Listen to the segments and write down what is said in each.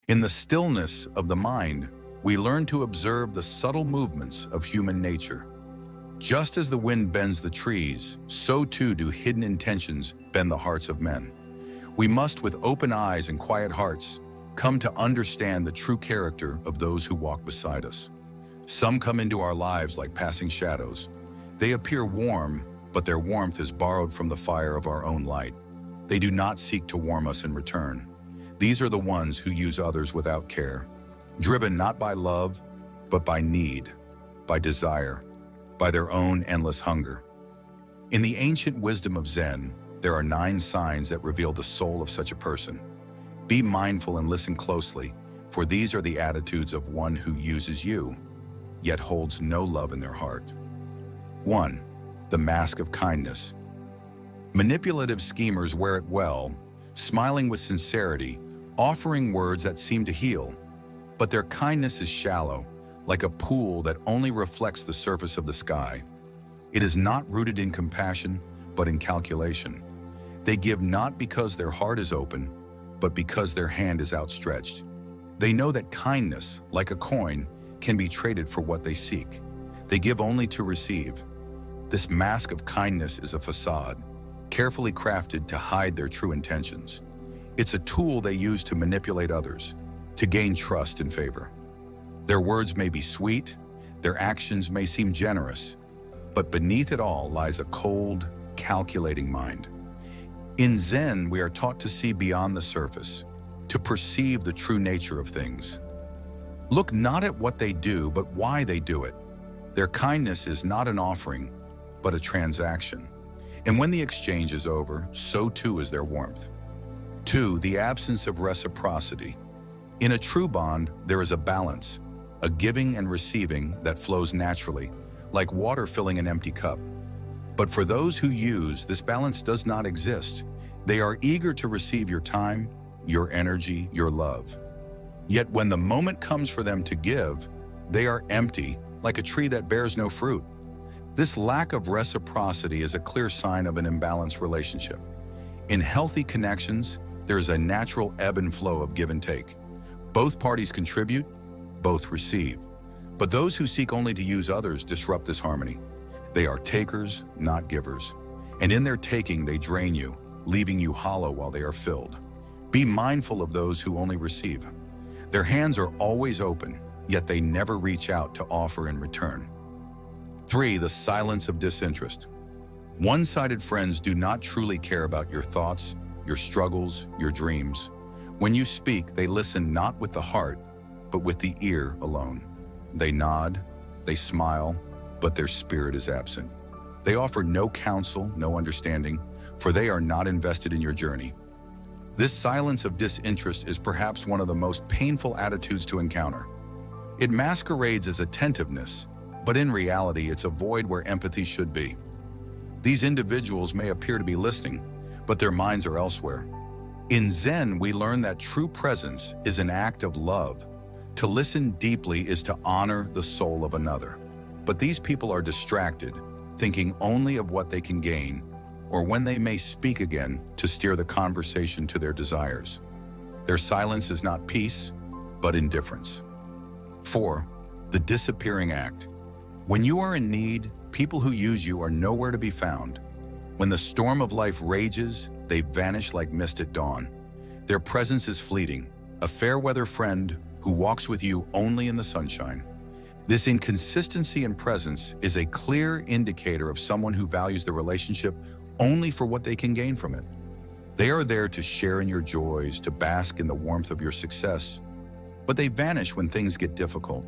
In the stillness of the mind, we learn to observe the subtle movements of human nature. Just as the wind bends the trees, so too do hidden intentions bend the hearts of men. We must, with open eyes and quiet hearts, come to understand the true character of those who walk beside us. Some come into our lives like passing shadows. They appear warm, but their warmth is borrowed from the fire of our own light. They do not seek to warm us in return. These are the ones who use others without care, driven not by love, but by need, by desire, by their own endless hunger. In the ancient wisdom of Zen, there are 9 signs that reveal the soul of such a person. Be mindful and listen closely, for these are the attitudes of one who uses you, yet holds no love in their heart. 1. The mask of kindness. Manipulative schemers wear it well, smiling with sincerity, offering words that seem to heal. But their kindness is shallow, like a pool that only reflects the surface of the sky. It is not rooted in compassion, but in calculation. They give not because their heart is open, but because their hand is outstretched. They know that kindness, like a coin, can be traded for what they seek. They give only to receive. This mask of kindness is a facade, carefully crafted to hide their true intentions. It's a tool they use to manipulate others, to gain trust and favor. Their words may be sweet, their actions may seem generous, but beneath it all lies a cold, calculating mind. In Zen, we are taught to see beyond the surface, to perceive the true nature of things. Look not at what they do, but why they do it. Their kindness is not an offering, but a transaction. And when the exchange is over, so too is their warmth. 2. The absence of reciprocity. In a true bond, there is a balance, a giving and receiving that flows naturally, like water filling an empty cup. But for those who use, this balance does not exist. They are eager to receive your time, your energy, your love. Yet when the moment comes for them to give, they are empty, like a tree that bears no fruit. This lack of reciprocity is a clear sign of an imbalanced relationship. In healthy connections, there is a natural ebb and flow of give and take. Both parties contribute, both receive. But those who seek only to use others disrupt this harmony. They are takers, not givers. And in their taking, they drain you, leaving you hollow while they are filled. Be mindful of those who only receive. Their hands are always open, yet they never reach out to offer in return. 3. The silence of disinterest. One-sided friends do not truly care about your thoughts, your struggles, your dreams. When you speak, they listen not with the heart, but with the ear alone. They nod, they smile, but their spirit is absent. They offer no counsel, no understanding, for they are not invested in your journey. This silence of disinterest is perhaps one of the most painful attitudes to encounter. It masquerades as attentiveness, but in reality, it's a void where empathy should be. These individuals may appear to be listening, but their minds are elsewhere. In Zen, we learn that true presence is an act of love. To listen deeply is to honor the soul of another. But these people are distracted, thinking only of what they can gain, or when they may speak again to steer the conversation to their desires. Their silence is not peace, but indifference. 4. The disappearing act. When you are in need, people who use you are nowhere to be found. When the storm of life rages, they vanish like mist at dawn. Their presence is fleeting, a fair-weather friend who walks with you only in the sunshine. This inconsistency in presence is a clear indicator of someone who values the relationship only for what they can gain from it. They are there to share in your joys, to bask in the warmth of your success, but they vanish when things get difficult.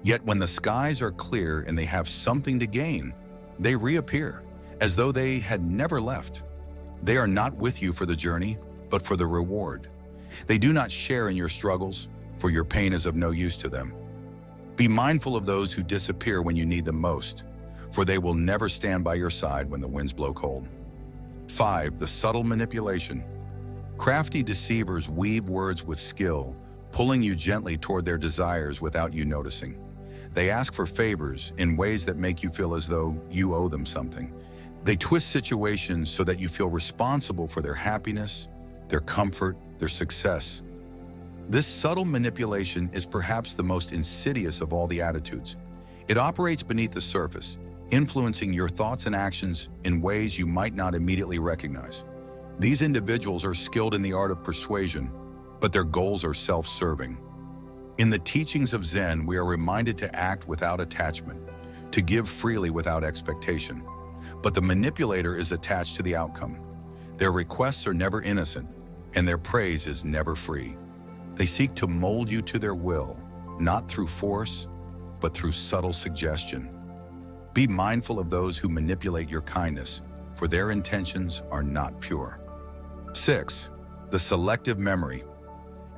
Yet when the skies are clear and they have something to gain, they reappear, as though they had never left. They are not with you for the journey, but for the reward. They do not share in your struggles, for your pain is of no use to them. Be mindful of those who disappear when you need them most, for they will never stand by your side when the winds blow cold. 5. The subtle manipulation. Crafty deceivers weave words with skill, pulling you gently toward their desires without you noticing. They ask for favors in ways that make you feel as though you owe them something. They twist situations so that you feel responsible for their happiness, their comfort, their success. This subtle manipulation is perhaps the most insidious of all the attitudes. It operates beneath the surface, influencing your thoughts and actions in ways you might not immediately recognize. These individuals are skilled in the art of persuasion, but their goals are self-serving. In the teachings of Zen, we are reminded to act without attachment, to give freely without expectation. But the manipulator is attached to the outcome. Their requests are never innocent, and their praise is never free. They seek to mold you to their will, not through force, but through subtle suggestion. Be mindful of those who manipulate your kindness, for their intentions are not pure. 6. The selective memory.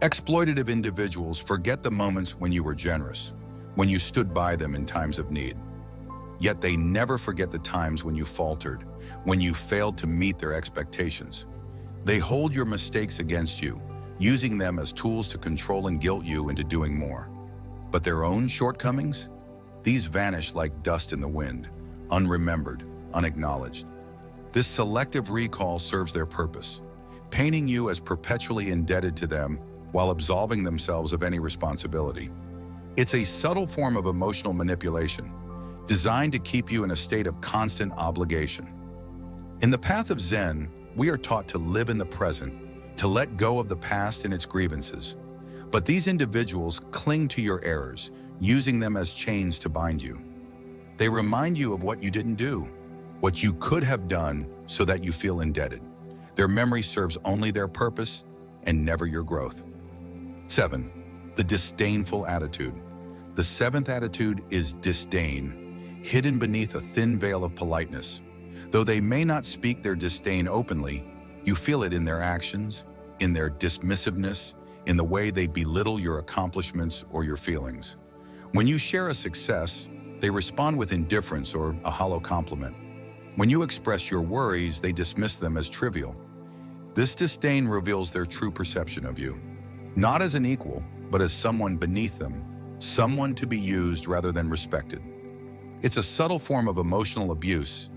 Exploitative individuals forget the moments when you were generous, when you stood by them in times of need. Yet they never forget the times when you faltered, when you failed to meet their expectations. They hold your mistakes against you, using them as tools to control and guilt you into doing more. But their own shortcomings? These vanish like dust in the wind, unremembered, unacknowledged. This selective recall serves their purpose, painting you as perpetually indebted to them while absolving themselves of any responsibility. It's a subtle form of emotional manipulation, designed to keep you in a state of constant obligation. In the path of Zen, we are taught to live in the present, to let go of the past and its grievances. But these individuals cling to your errors, using them as chains to bind you. They remind you of what you didn't do, what you could have done, so that you feel indebted. Their memory serves only their purpose and never your growth. 7. The disdainful attitude. The seventh attitude is disdain, hidden beneath a thin veil of politeness. Though they may not speak their disdain openly, you feel it in their actions, in their dismissiveness, in the way they belittle your accomplishments or your feelings. When you share a success, they respond with indifference or a hollow compliment. When you express your worries, they dismiss them as trivial. This disdain reveals their true perception of you, not as an equal, but as someone beneath them, someone to be used rather than respected. It's a subtle form of emotional abuse,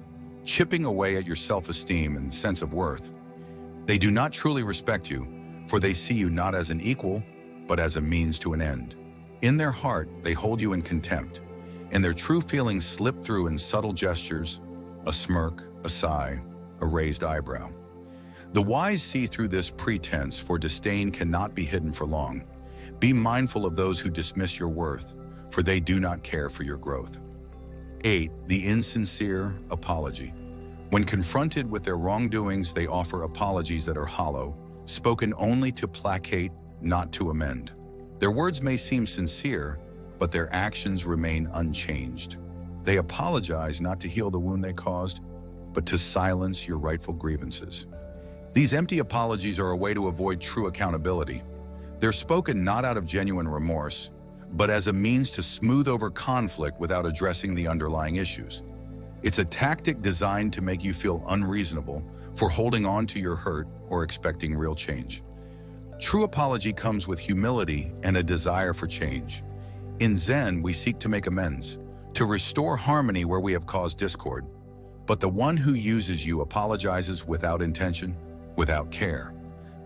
chipping away at your self-esteem and sense of worth. They do not truly respect you, for they see you not as an equal, but as a means to an end. In their heart, they hold you in contempt, and their true feelings slip through in subtle gestures, a smirk, a sigh, a raised eyebrow. The wise see through this pretense, for disdain cannot be hidden for long. Be mindful of those who dismiss your worth, for they do not care for your growth. 8. The insincere apology. When confronted with their wrongdoings, they offer apologies that are hollow, spoken only to placate, not to amend. Their words may seem sincere, but their actions remain unchanged. They apologize not to heal the wound they caused, but to silence your rightful grievances. These empty apologies are a way to avoid true accountability. They're spoken not out of genuine remorse, but as a means to smooth over conflict without addressing the underlying issues. It's a tactic designed to make you feel unreasonable for holding on to your hurt or expecting real change. True apology comes with humility and a desire for change. In Zen, we seek to make amends, to restore harmony where we have caused discord. But the one who uses you apologizes without intention, without care.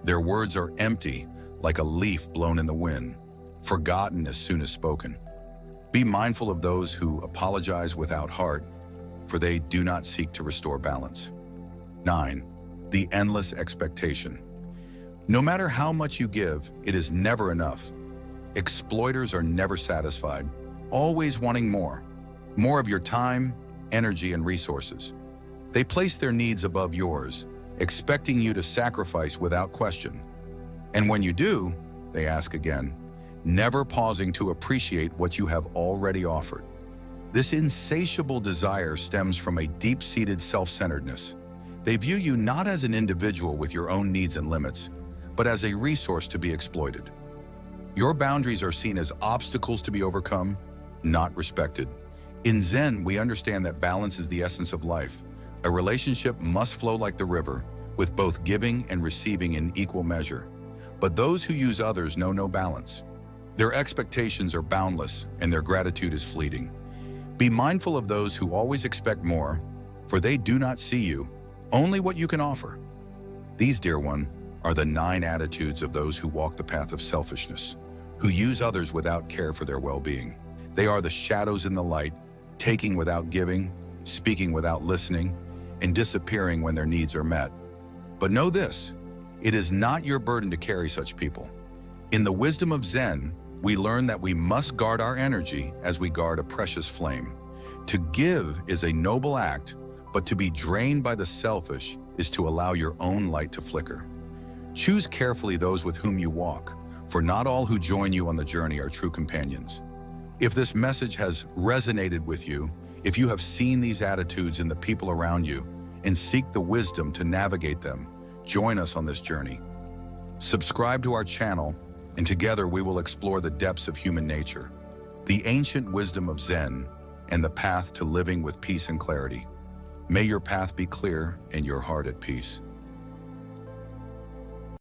Their words are empty, like a leaf blown in the wind, forgotten as soon as spoken. Be mindful of those who apologize without heart, for they do not seek to restore balance. 9. The endless expectation. No matter how much you give, it is never enough. Exploiters are never satisfied, always wanting more. More of your time, energy, and resources. They place their needs above yours, expecting you to sacrifice without question. And when you do, they ask again, never pausing to appreciate what you have already offered. This insatiable desire stems from a deep-seated self-centeredness. They view you not as an individual with your own needs and limits, but as a resource to be exploited. Your boundaries are seen as obstacles to be overcome, not respected. In Zen, we understand that balance is the essence of life. A relationship must flow like the river, with both giving and receiving in equal measure. But those who use others know no balance. Their expectations are boundless, and their gratitude is fleeting. Be mindful of those who always expect more, for they do not see you, only what you can offer. These, dear one, are the 9 attitudes of those who walk the path of selfishness, who use others without care for their well-being. They are the shadows in the light, taking without giving, speaking without listening, and disappearing when their needs are met. But know this, it is not your burden to carry such people. In the wisdom of Zen, we learn that we must guard our energy as we guard a precious flame. To give is a noble act, but to be drained by the selfish is to allow your own light to flicker. Choose carefully those with whom you walk, for not all who join you on the journey are true companions. If this message has resonated with you, if you have seen these attitudes in the people around you and seek the wisdom to navigate them, join us on this journey. Subscribe to our channel, and together we will explore the depths of human nature, the ancient wisdom of Zen, and the path to living with peace and clarity. May your path be clear and your heart at peace.